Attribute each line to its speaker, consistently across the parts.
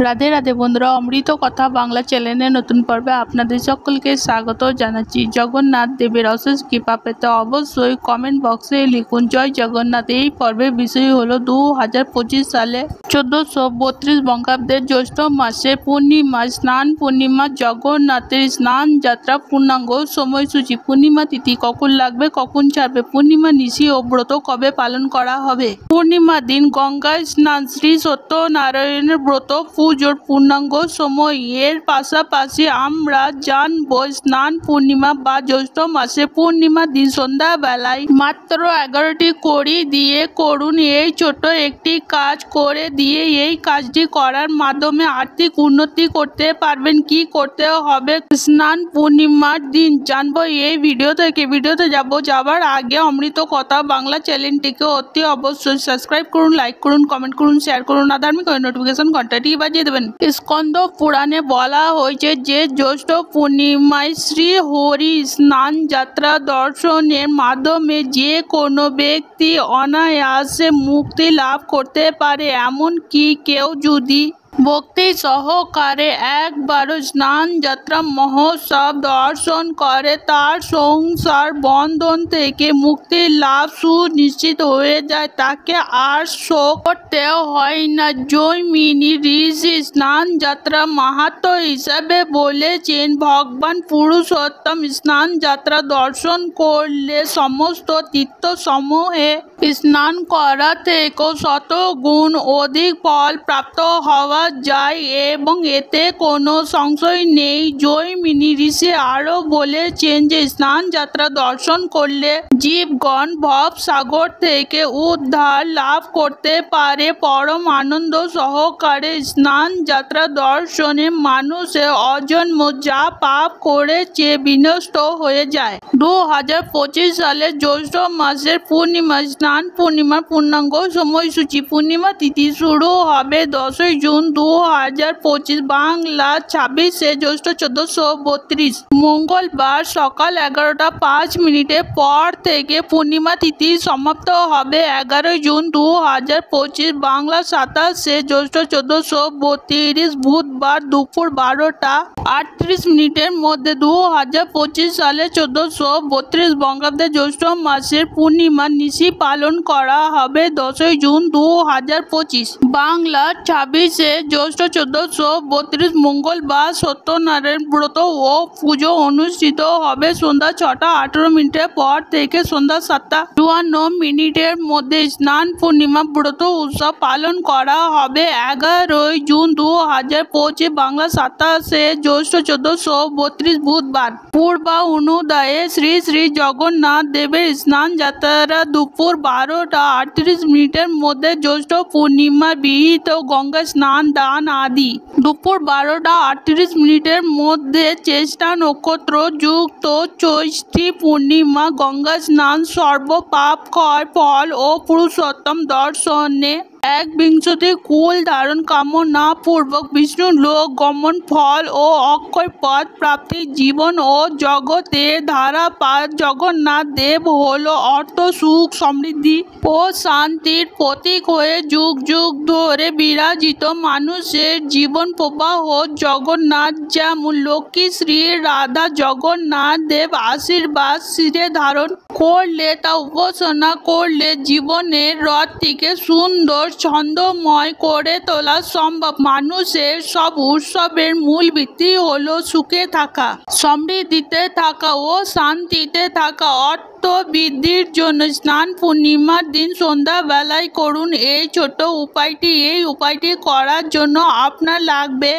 Speaker 1: রাধে রাধে বন্ধুরা, অমৃত কথা বাংলা চ্যানেলের নতুন পর্বে আপনাদের সকলকে স্বাগত জানাচ্ছি। জগন্নাথ দেবের অশেষ কৃপা পেতে অবশ্যই কমেন্ট বক্সে লিখুন জয় জগন্নাথ। এই পর্বের বিষয় হলো 2025 সালে 1432 বঙ্গাব্দের জ্যৈষ্ঠ মাসে পূর্ণিমা স্নান। পূর্ণিমা জগন্নাথের স্নান যাত্রা পূর্ণাঙ্গ সময়সূচি। পূর্ণিমা তিথি কখন লাগবে, কখন ছাড়বে, পূর্ণিমা নিশি ও ব্রত কবে পালন করা হবে। পূর্ণিমা দিন গঙ্গায় স্নান, শ্রী সত্যনারায়ণের ব্রত পুজোর পূর্ণাঙ্গ সময়। এর পাশাপাশি আমরা জানবো স্নান পূর্ণিমা বা জ্যৈষ্ঠ মাসে পূর্ণিমা দিন সন্ধ্যাবেলায় মাত্র 11টি কড়ি দিয়ে করুন এই ছোট একটি কাজ করে দিয়ে এই কাজটি করার মাধ্যমে আর্থিক উন্নতি করতে পারবেন। কি করতে হবে স্নান পূর্ণিমার দিন জানবো এই ভিডিও থেকে। ভিডিওতে যাবার আগে অমৃত কথা বাংলা চ্যানেলটিকে অতি অবশ্যই সাবস্ক্রাইব করুন, লাইক করুন, কমেন্ট করুন, শেয়ার করুন, আর ধার্মিক নোটিফিকেশন ঘন্টাটি বাজিয়ে দেবেন। স্কন্দ পুরাণে বলা হয়েছে যে জ্যৈষ্ঠ পূর্ণিমায় শ্রী হরি স্নান যাত্রা দর্শনের মাধ্যমে যে কোনো ব্যক্তি অনায়াসে মুক্তি লাভ করতে পারে। এমনকি কেউ যদি ভক্তি সহকারে একবারও স্নান যাত্রা মহোৎসব দর্শন করে তার সংসার বন্ধন থেকে মুক্তি লাভ সুনিশ্চিত হয়ে যায়, তাকে আর শোক করতে হয় না। জৈমিনী ঋষি স্নান যাত্রা মাহাত্ম্য হিসাবে বলেছেন, ভগবান পুরুষোত্তম স্নান যাত্রা দর্শন করলে সমস্ত তীর্থসমূহে স্নান করা থেকেও শতগুণ অধিক ফল প্রাপ্ত হওয়া যায় এবং এতে কোনো সংশয় নেই। জৈমিনী ঋষি আরও বলেছেন যে স্নান যাত্রা দর্শন করলে জীবগণ ভব সাগর থেকে উদ্ধার লাভ করতে পারে। পরম আনন্দ সহকারে স্নান যাত্রা দর্শনে মানুষের অজন্ম যা পাপ করেছে বিনষ্ট হয়ে যায়। 2025 সালের জ্যৈষ্ঠ মাসের পূর্ণিমা স্নান পূর্ণিমার পূর্ণাঙ্গ সময়সূচি। পূর্ণিমা তিথি শুরু হবে 10 জুন 2025 বাংলা 26শে জ্যৈষ্ঠ 1432 মঙ্গলবার সকাল 11টা 5 পর থেকে। পূর্ণিমা তিথি সমাপ্ত হবে 11 জুন 2025 বাংলা 27শে জ্যৈষ্ঠ 1432 বুধবার দুপুর 12টা 38 মধ্যে। 2025 সালে 1432 বঙ্গাব্দের জ্যৈষ্ঠ মাসের পূর্ণিমা নিশি পালন করা হবে 10 জুন 2025 বাংলা 26শে জ্যৈষ্ঠ 1432 মঙ্গলবার। সত্যনারায়ণ ব্রত ও পুজো অনুষ্ঠিত হবে সন্ধ্যা 6টা 18 পর থেকে সন্ধ্যা 7টা 52 মধ্যে। স্নান পূর্ণিমা ব্রত উৎসব পালন করা হবে 11 জুন 2025 বাংলা 27শে জ্যৈষ্ঠ 1432 বুধবার। পূর্বা অনুদয়ে শ্রী শ্রী জগন্নাথ দেবের স্নান যাত্রা দুপুর 12টা 38 মধ্যে। জ্যৈষ্ঠ পূর্ণিমা বিহিত গঙ্গা স্নান দান আদি দুপুর 12টা 38 মধ্যে। চেষ্টা নক্ষত্র যুক্ত চৈত্রী পূর্ণিমা গঙ্গা স্নান সর্ব পাপ ক্ষয় ফল ও পুরুষোত্তম দর্শনে 1 কুল ধারণ কামনা পূর্বক বিষ্ণু লোক গমন ফল ও অক্ষয় পদ প্রাপ্তি জীবন ও জগতের ধারাপাত। জগন্নাথ দেব হলো অর্থ সুখ সমৃদ্ধি ও শান্তির প্রতীক হয়ে যুগ যুগ ধরে বিরাজিত। মানুষের জীবন প্রবাহ জগন্নাথ যেমন লক্ষ্মী শ্রী রাধা জগন্নাথ দেব আশীর্বাদ শিরে ধারণ করলে তা উপাসনা করলে জীবনের রথটিকে সুন্দর ছন্দময় করে তোলা সম্ভব। মানুষের সব উৎসবের মূল ভিত্তি হলো সুখে থাকা, সমৃদ্ধিতে থাকা ও শান্তিতে থাকা। অর্থ বৃদ্ধির জন্য স্নান পূর্ণিমার দিন সন্ধ্যাবেলায় করুন এই ছোট উপায়টি। এই উপায়টি করার জন্য আপনার লাগবে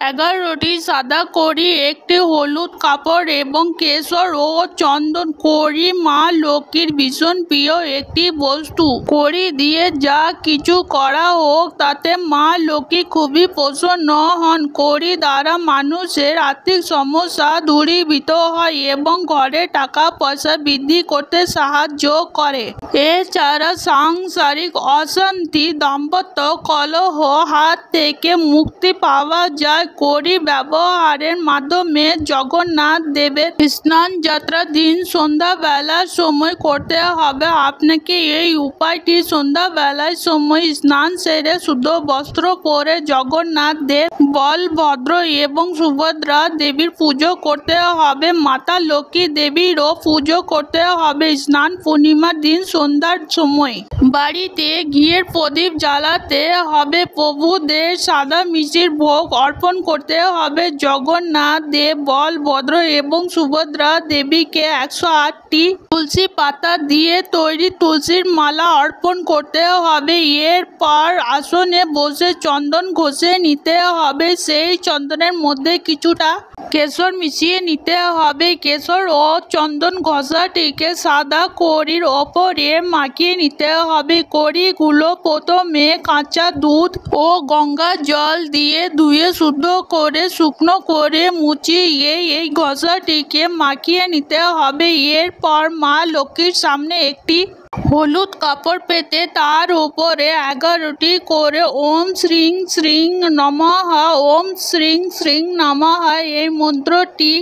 Speaker 1: 11টি সাদা কড়ি, একটি হলুদ কাপড় এবং কেশর ও চন্দন। কড়ি মা লক্ষ্মীর ভীষণ প্রিয় একটি বস্তু। কড়ি দিয়ে যা কিছু করা হোক তাতে মা লক্ষ্মী খুবই প্রসন্ন হন। কড়ি দ্বারা মানুষের আর্থিক সমস্যা দূরীভূত হয় এবং ঘরে টাকা পয়সা বৃদ্ধি করতে সাহায্য করে। এছাড়া সাংসারিক অশান্তি, দাম্পত্য কলহ হাত থেকে মুক্তি পাওয়া যায় কড়ি ব্যবহারের মাধ্যমে। জগন্নাথ দেবের স্নান যাত্রা দিন সন্ধ্যাবেলার সময় করতে হবে আপনাকে। এই উপায়টি সন্ধ্যাবেলার সময় স্নান সেরে শুদ্ধ বস্ত্র পরে জগন্নাথ দেব, বলভদ্র এবং সুভদ্রা দেবীর পুজো করতে হবে। মাতা লক্ষ্মী দেবীরও পুজো করতে হবে স্নান পূর্ণিমার দিন সন্ধ্যার সময়। বাড়িতে ঘিয়ের প্রদীপ জ্বালাতে হবে। প্রভুদের সাদা মিষ্টির ভোগ অর্পণ করতে হবে। জগন্নাথ দেব, বলভদ্র এবং সুভদ্রা দেবীকে 108টি তুলসী পাতা দিয়ে তৈরি তুলসীর মালা অর্পণ করতে হবে। এরপর আসনে বসে চন্দন ঘষে নিতে হবে। সেই চন্দনের মধ্যে কিছুটা কেশর মিশিয়ে নিতে হবে। কেশর ও চন্দন ঘষাটিকে সাদা কড়ির ওপরে মাখিয়ে নিতে হবে। কড়িগুলো প্রথমে কাঁচা দুধ ও গঙ্গা জল দিয়ে ধুয়ে শুদ্ধ করে শুকনো করে মুছিয়ে এই ঘষাটিকে মাখিয়ে নিতে হবে। এরপর মা লক্ষ্মীর সামনে একটি হলুদ কাপড় পেতে তার উপরে 11টি করে ওম শ্রীং শ্রীং নমঃ, ওম শ্রীং শ্রীং নমঃ এই মন্ত্রটি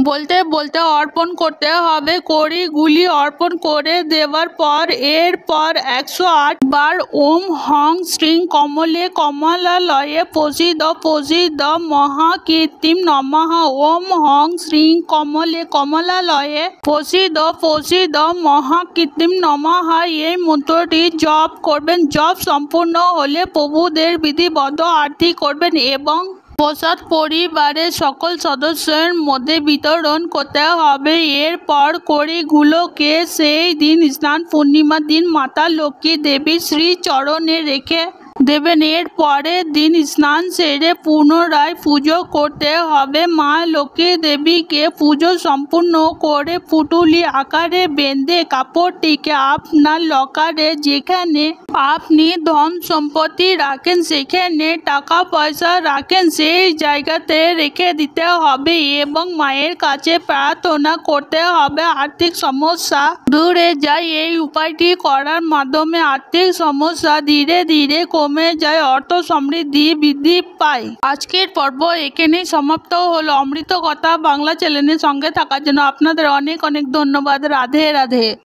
Speaker 1: বলতে বলতে অর্পণ করতে হবে। কড়িগুলি অর্পণ করে দেওয়ার পর এরপর 108 বার ওম হং শ্রীং কমলে কমলালয়ে প্রসিদ প্রসিদ মহাকীর্তিম নমঃ, ওম হং শ্রীং কমলে কমলালয়ে প্রসিদ প্রসিদ মহাকীর্তিম নমঃ এই মন্ত্রটি জপ করবেন। জপ সম্পূর্ণ হলে প্রভুদের বিধিবদ্ধ আরতি করবেন এবং প্রসাদ পরিবারের সকল সদস্যের মধ্যে বিতরণ করতে হবে। এরপর কড়িগুলোকে সেই দিন স্নান পূর্ণিমার দিন মাতা লক্ষ্মী দেবীর শ্রীচরণে রেখে দেবেন। এর পরের দিন স্নান সেরে পুনরায় পুজো করতে হবে। মা লক্ষ্মী দেবীকে পুজো সম্পূর্ণ করে পুটুলি আকারে বেঁধে কাপড়টিকে আপনার লকারে, যেখানে আপনি ধন সম্পত্তি রাখেন, সেখানে টাকা পয়সা রাখেন, সেই জায়গাতে রেখে দিতে হবে এবং মায়ের কাছে প্রার্থনা করতে হবে আর্থিক সমস্যা দূরে যায়। এই উপায়টি করার মাধ্যমে আর্থিক সমস্যা ধীরে ধীরে কমে যায়, অর্থ সমৃদ্ধি বৃদ্ধি পায়। আজকের পর্ব এখানেই সমাপ্ত হলো। অমৃত কথা বাংলা চ্যানেলের সঙ্গে থাকার জন্য আপনাদের অনেক অনেক ধন্যবাদ। রাধে রাধে।